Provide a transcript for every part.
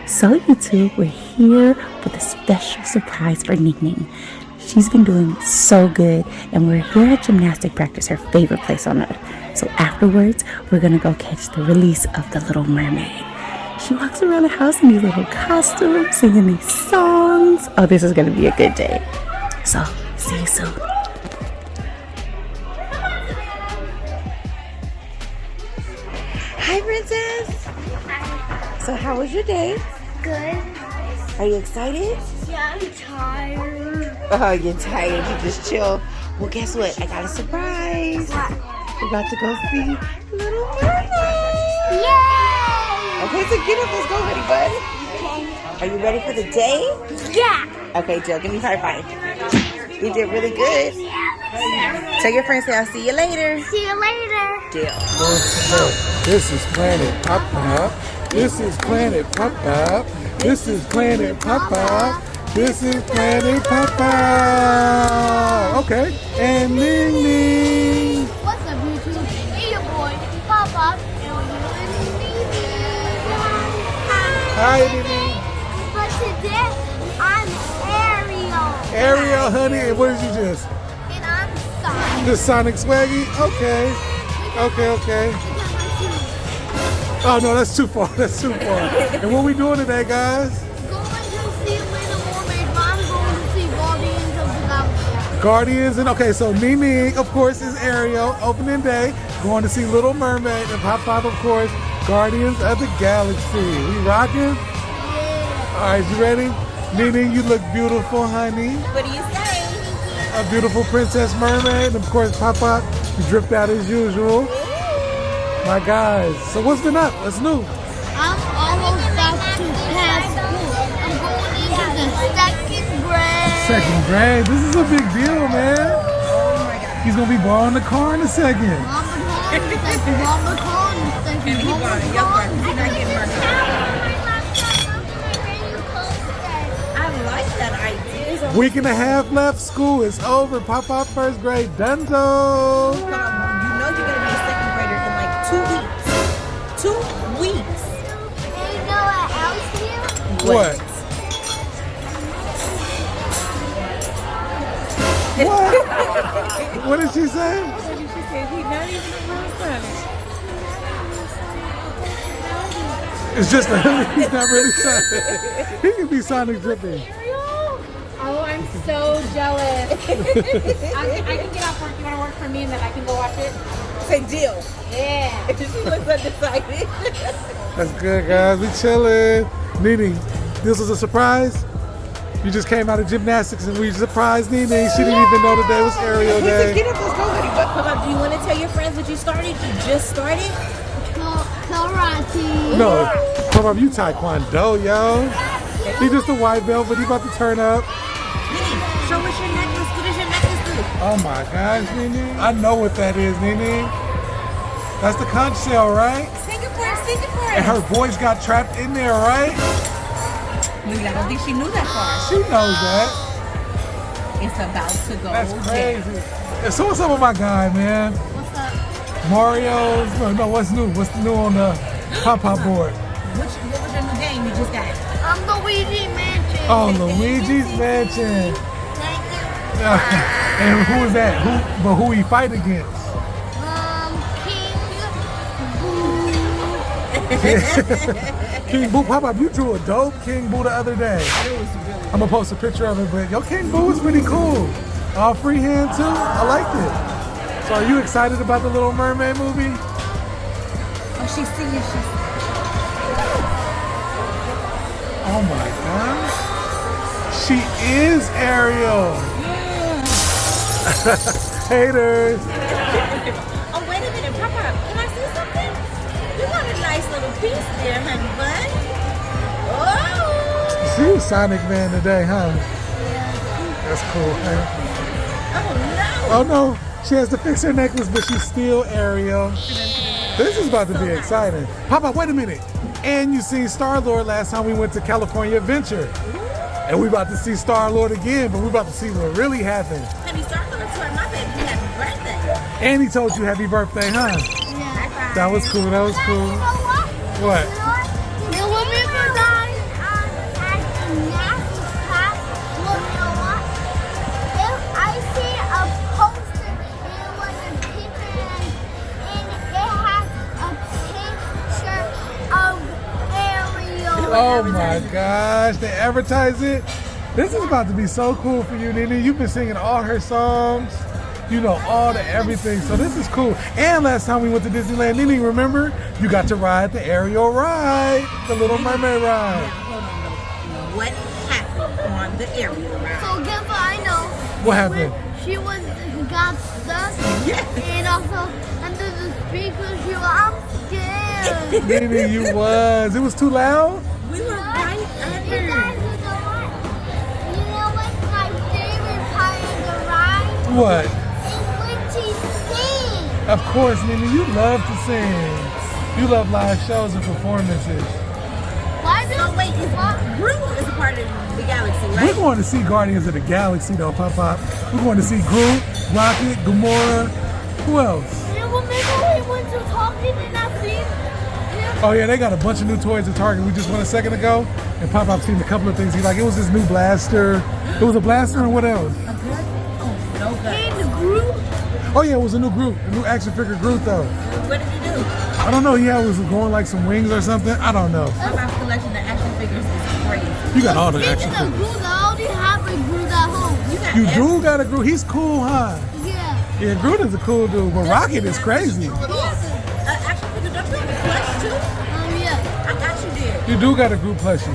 So YouTube, we're here with a special surprise for Neng Neng. She's been doing so good, and we're here at gymnastic practice, her favorite place on earth. So afterwards, we're gonna go catch the release of the Little Mermaid. She walks around the house in these little costumes, singing these songs. Oh, this is gonna be a good day. So, see you soon. Hi, Princess. Hi. So how was your day? Good. Are you excited? Yeah, I'm tired. Oh, you're tired. You just chill. Well, guess what? I got a surprise. What? We're about to go see Little Mermaid. Yay! Okay, so get up. Let's go, honey bud. Are you ready for the day? Yeah. Okay, Jill, give me high five. You did really good. Tell your friends, say I'll see you later. See you later. Jill. This is Planet Pop-Up. This is Planet Pop-Up. This is Planet Pop-Up. This is Planet Pop-Up. Okay, and Neng Neng. What's up, YouTube? It's your boy, Papa, and we're Hi, Neng Neng. But today, I'm Ariel. Ariel, honey, and what did you just? And I'm Sonic. The Sonic Swaggy? Okay. Oh, no, that's too far. That's too far. And what we doing today, guys? Going to see Little Mermaid, but I'm going to see Guardians of the Galaxy. Guardians, and okay, so Neng Neng, of course, is Ariel, opening day. Going to see Little Mermaid, and Pop Pop, of course, Guardians of the Galaxy. We rocking? Yeah. All right, you ready? Neng Neng, you look beautiful, honey. What do you say? A beautiful princess mermaid. And of course, Pop Pop, you dripped out as usual. My guys, so what's been up? What's new? I'm almost about to pass school. I'm going into the second grade. Second grade. This is a big deal, man. Oh my God. He's gonna be borrowing the car in a second. Mama calling, second. Mama calling, second. Mama calling. I like that idea. Week and a half left. School is over. Pop Pop first grade. Dunzo. You know you're gonna be a second grader in like 2 weeks. 2 weeks. And you know what else here? What? What? What did she say? She said he's not even around Sonic. It's just a he's not really Sonic. He can be Sonic dripping. Oh, I'm so jealous. I can get off work. You want to work for me and then I can go watch it? Say deal. Yeah. She looks undecided. That's good, guys. We chilling. Neng Neng, this was a surprise. You just came out of gymnastics and we surprised Neng Neng. She didn't even know today was Ariel Day. Get up, let's go, honey. But come on, do you want to tell your friends that you started? You just started? Karate. No, come on, you Taekwondo, yo. He just a white belt, but he about to turn up. Show us your necklace. What does your necklace do? Oh my gosh, Neng Neng. I know what that is, Neng Neng. That's the conch shell, right? Sing it for us, sing it for And us. her voice got trapped in there, right? I don't think she knew that far. She knows that. It's about to go That's down. crazy. And so what's up with my guy, man? What's up? Mario's, no, what's new? What's new on the Pop-Pop board? What was your new game you just got? I'm Luigi Mansion. Oh, Luigi's Mansion. Thank you. And who is that? But who he fight against? King Boo. King Boo. Pop-Pop, you drew a dope King Boo the other day. I'm gonna post a picture of it, but your King Boo is pretty cool. All freehand too. I liked it. So are you excited about the Little Mermaid movie? Oh, she's singing. Oh my gosh. She is Ariel. Haters. Oh, wait a minute, Papa. Can I see something? You got a nice little piece there, honey bun. Oh! She was Sonic Man today, huh? That's cool, man. Oh, no. Oh no, she has to fix her necklace, but she's still Ariel. This is about to be exciting. Papa, wait a minute. And you seen Star-Lord last time we went to California Adventure. And we about to see Star-Lord again, but we about to see what really happened. Honey, start going to my baby happy birthday. And he told you happy birthday, huh? Yeah. That was cool, that was cool. You know what? What? You know what? Oh my gosh, they advertise it. This is about to be so cool for you, Nene. You've been singing all her songs. You know all the everything, so this is cool. And last time we went to Disneyland, Nene, remember? You got to ride the aerial ride, the Little Mermaid ride. What happened on the aerial ride? So guess what I know? What happened? She got stuck and also under the speakers she was, I'm scared. Nene, you was. It was too loud? We were right You under. guys you know what's my favorite part of the ride? What? Is when she sings. Of course, Nene, you love to sing. You love live shows and performances. Why do So wait, Groot is a part of the galaxy, right? We're going to see Guardians of the Galaxy, though, Pop Pop. We're going to see Groot, Rocket, Gamora. Who else? you remember we went to Target and I seen him? Oh, yeah, they got a bunch of new toys at Target. We just went a second ago, and Pop Pop seen a couple of things he liked. It was this new blaster. It was a blaster, and what else? A gun? Oh, no gun. And the group. Oh, yeah, it was a new Groot, a new action figure Groot, though. What did you do? I don't know. Yeah, it was going like some wings or something. I don't know. My collection of action figures is crazy. You got all the action Speaking of figures. Groot, I already have a Groot at home. got You every- do got a Groot. He's cool, huh? Yeah. Yeah, Groot is a cool dude, but Rocket is crazy. Action figure, don't you have a plush too? Yeah. I got you there. You do got a Groot plushie. I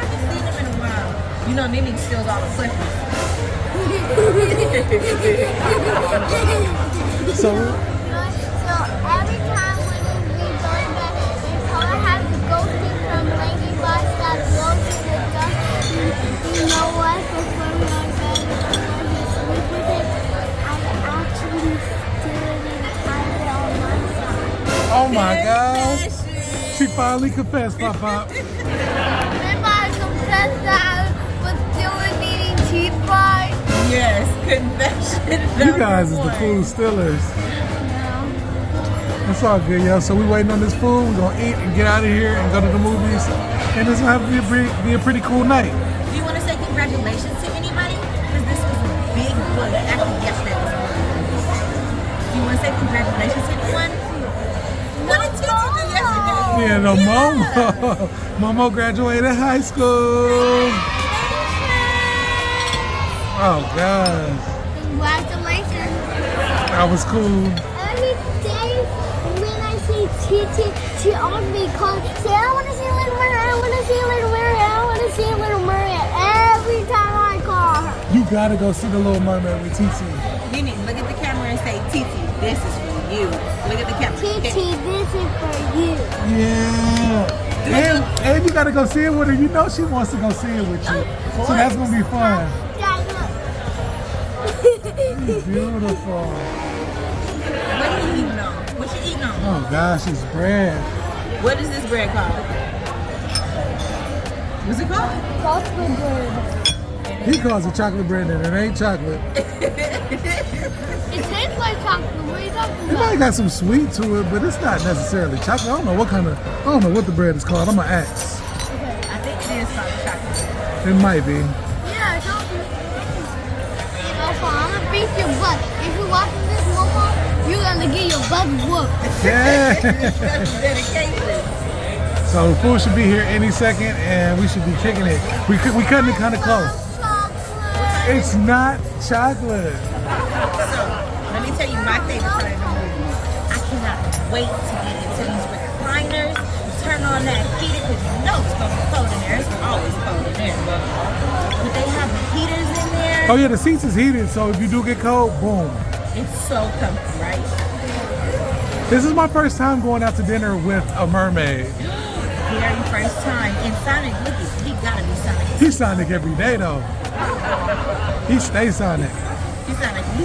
haven't seen him in a while. You know, Nene steals all the plushies. So, So every time when we go back, my car has to go through from Lanky Box that goes to the duck. You know what? Before we are bed, before we sleep with it, I actually stood and tied it on my side. oh my gosh. She finally confessed, Pop Pop. Remember I confessed that I was still eating cheese fries? Yes, confession. You guys is the number food stealers. It's all good, yo. So we waiting on this food. We're gonna eat and get out of here and go to the movies. And it's gonna have to be a pretty cool night. Do you want to say congratulations to anybody? Because this was a big book. Actually, yesterday was a big book. Do you want to say congratulations to anyone? What did Titi do yesterday? Yeah, no, Momo. Momo graduated high school. Oh, gosh. Congratulations. That was cool. Every day when I see Titi, she always be calling, say, I want to see Little Mermaid, I want to see Little Mermaid, I want to see Little Mermaid. Every time I call her. You gotta go see the Little Mermaid with TT. You need to look at the camera and say, Titi, this is for you. Look at the camera. Titi, this is for you. Yeah. And you gotta go see it with her. You know she wants to go see it with you. So that's gonna be fun. Dad, look. Beautiful. What are you eating on? What you eating on? Oh gosh, it's bread. What is this bread called? What's it called? Chocolate bread. He calls it chocolate bread and it ain't chocolate. It tastes like chocolate. What are you talking It might about? got some sweet to it, but it's not necessarily chocolate. I don't know what the bread is called. I'm gonna ask. I think it is called chocolate. It might be. Yeah, chocolate. And also, I'm gonna beat your butt. If you're watching this, Momo, you're gonna get your butt whooped. Yeah. That's dedication. So the food should be here any second, and we should be kicking it. We cutting it kind of close. Chocolate. It's not chocolate. So, let me tell you my favorite part of the movie. I cannot wait to get into these recliners, turn on that heater, because you know it's going to be cold in there. It's always cold in there. But they have the heaters in there. Oh yeah, the seats is heated, so if you do get cold, boom. It's so comfy, right? This is my first time going out to dinner with a mermaid. Very first time. And Sonic, look at, he gotta be Sonic. He's Sonic every day though. He stays Sonic. He's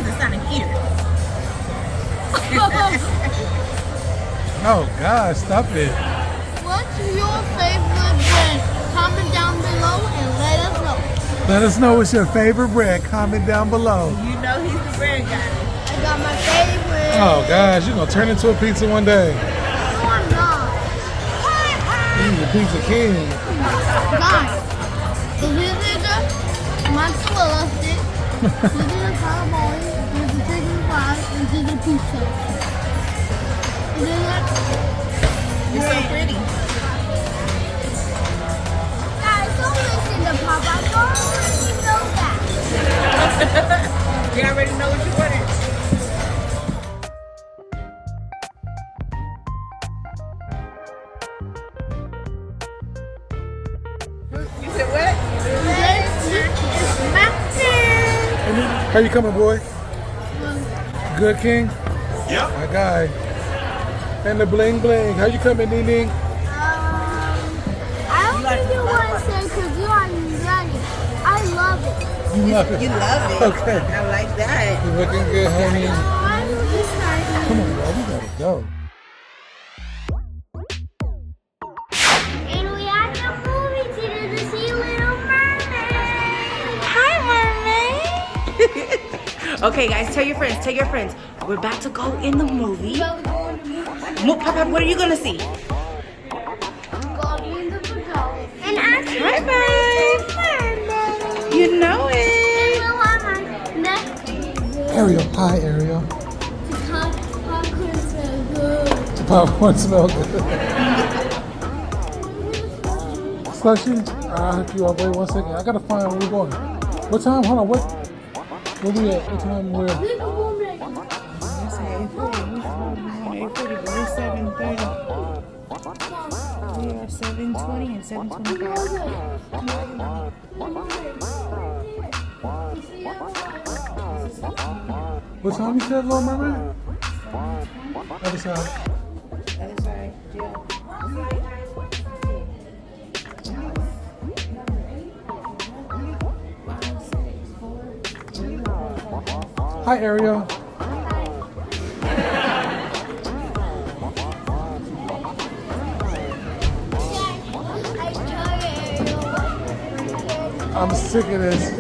a Sonic eater. Oh gosh, stop it. What's your favorite bread? Comment down below and let us know. Let us know what's your favorite bread. Comment down below. You know he's the bread guy. I got my favorite. Oh gosh, you're gonna turn into a pizza one day. No, I'm not. He's a pizza king. Guys, this is the mozzarella stick, this is the cannabis, this is the chicken fries, and this is the pizza. This is it. You're so pretty. How you coming, boy? Good, King? Yep. My guy. And the bling bling. How you coming, Neng Neng? I don't think you want to say because you are ready. I love it. You love it. You love it. Okay. I like that. You're looking good, honey. Why do we start? Come on, bro. We gotta go. And we at the movie theater to see Little Mermaid. Hi, mermaid. Okay, guys, tell your friends. Tell your friends. We're about to go in the movie. Papa, what are you gonna see? And actually, Hi, babe. You know it. Ariel. Hi, Ariel. Popcorn Popcorn smell good. Slushy? I'll hook you up. Wait 1 second. I gotta find where we're going. What time? Hold on. Where we at? What time? Where? It's 8:40, but we're 7:30. We are 7:20 and 7:25. What time you said, Little Mermaid? Other side. Other side, Hi, Ariel. I'm sick of this.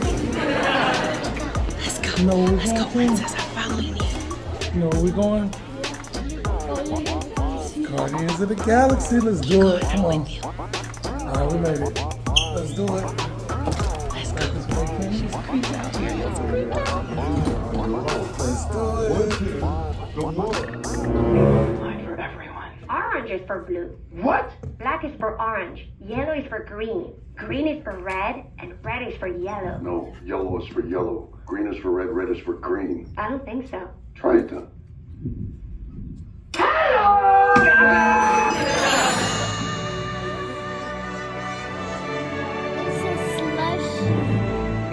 Let's go. No, Let's go, princess. I'm following you. You know where we going? Guardians of the Galaxy. Let's do it. Come on. Alright, we made it. Let's do it. Let's go. She's creeped out here. Let's creep out. Let's do it. For everyone. Orange is for blue. What? Black is for orange. Yellow is for green. Green is for red. And red is for yellow. No, yellow is for yellow. Green is for red, red is for green. I don't think so. Try it then. It's a slush.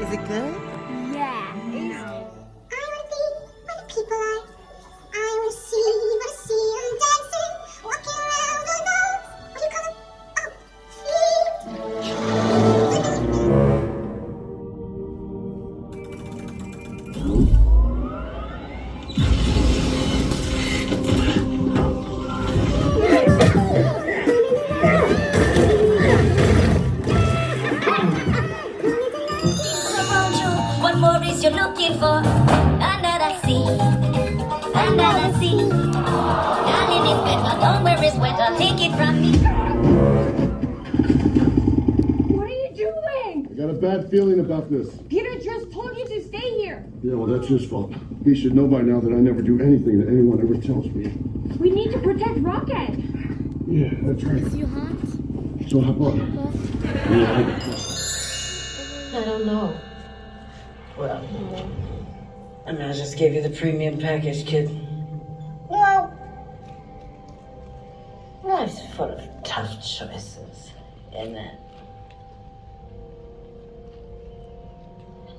Is it good? Yeah. I wanna be where the people are. I wanna see them dancing, walking around on those, what do you call them? What more is you looking for? Under the sea, under the sea. Darling, it's better, don't wear his sweater, take it from me. What are you doing? I got a bad feeling about this. Peter just told you to stay here. Yeah, well, that's his fault. He should know by now that I never do anything that anyone ever tells me. We need to protect Rocket. Yeah, that's right. You hunt? So how about it? Yeah, I don't know. Well, I mean, I just gave you the premium package, kid. Well, life's full of tough choices, isn't it?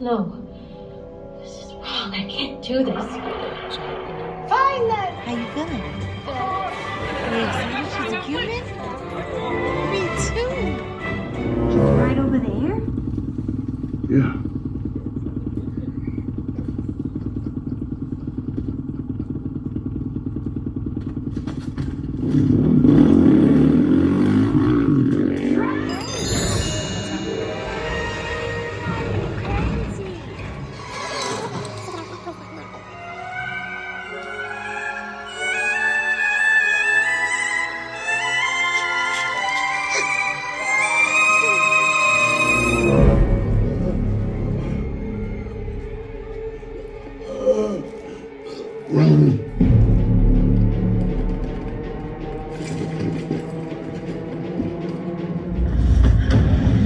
No, this is wrong. I can't do this. Fine then. How you feeling? Are you excited she's a human? Me too. Right over there? yeah.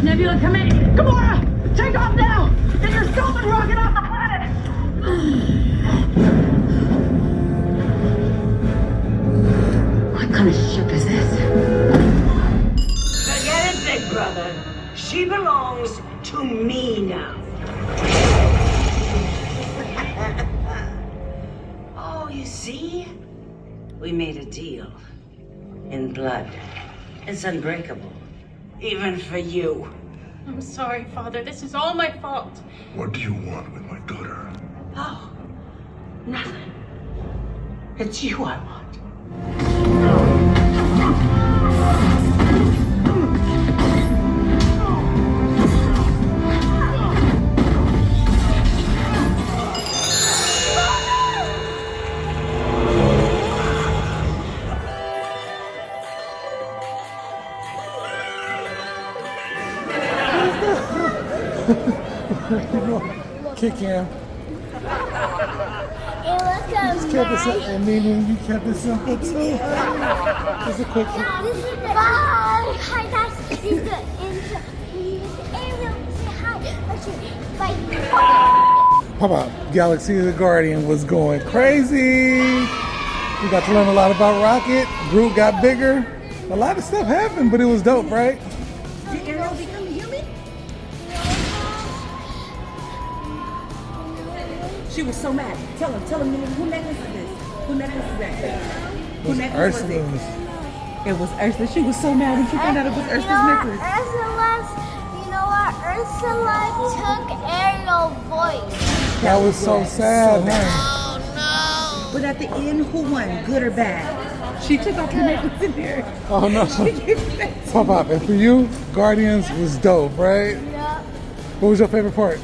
Nebula, come in. Gamora, take off now. Get your stolen rocket off the planet. What kind of ship is this? Forget it, big brother. She belongs to me now. We made a deal. In blood. It's unbreakable. Even for you. I'm sorry, Father. This is all my fault. What do you want with my daughter? Oh, nothing. It's you I want. Kick him. It was Just kept it simple. And Neng Neng, you kept it simple too. Just a quick kick. This is the hi guys. This is the intro. Ariel, say hi. Okay, bye. How about Galaxy of the Guardian was going crazy. We got to learn a lot about Rocket. Groot got bigger. A lot of stuff happened, but it was dope, right? Did Ariel become a human? She was so mad. Tell him, who necklace is this? Who necklace is that? Who necklace was it? Ursula's. It was Ursula. She was so mad when she found out it was Ursula's necklace. You know what? Ursula took Ariel's voice. That was so sad, huh? Oh no. But at the end, who won? Good or bad? She took off the necklace in there. Oh no. Pop up. And for you, Guardians was dope, right? Yeah. What was your favorite part?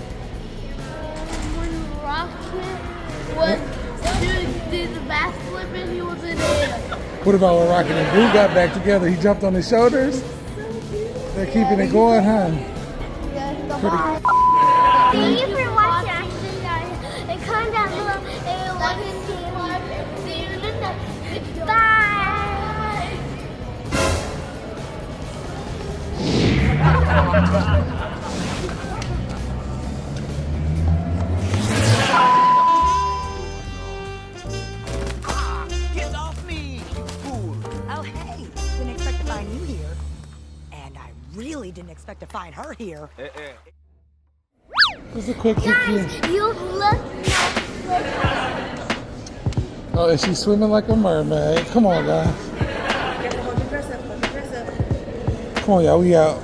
When Rocket did the backflip and he was in there. What about when Rocket and Groot got back together? He jumped on his shoulders. They're keeping it going, huh? Thank you for watching. And comment down below and like and see you next time. Bye. Get off me, you fool! Oh, hey, didn't expect to find you here. And I really didn't expect to find her here. Just a quick kick here. You look Oh, and she's swimming like a mermaid. Come on, guys. Hold your dress up. Come on, y'all. We out.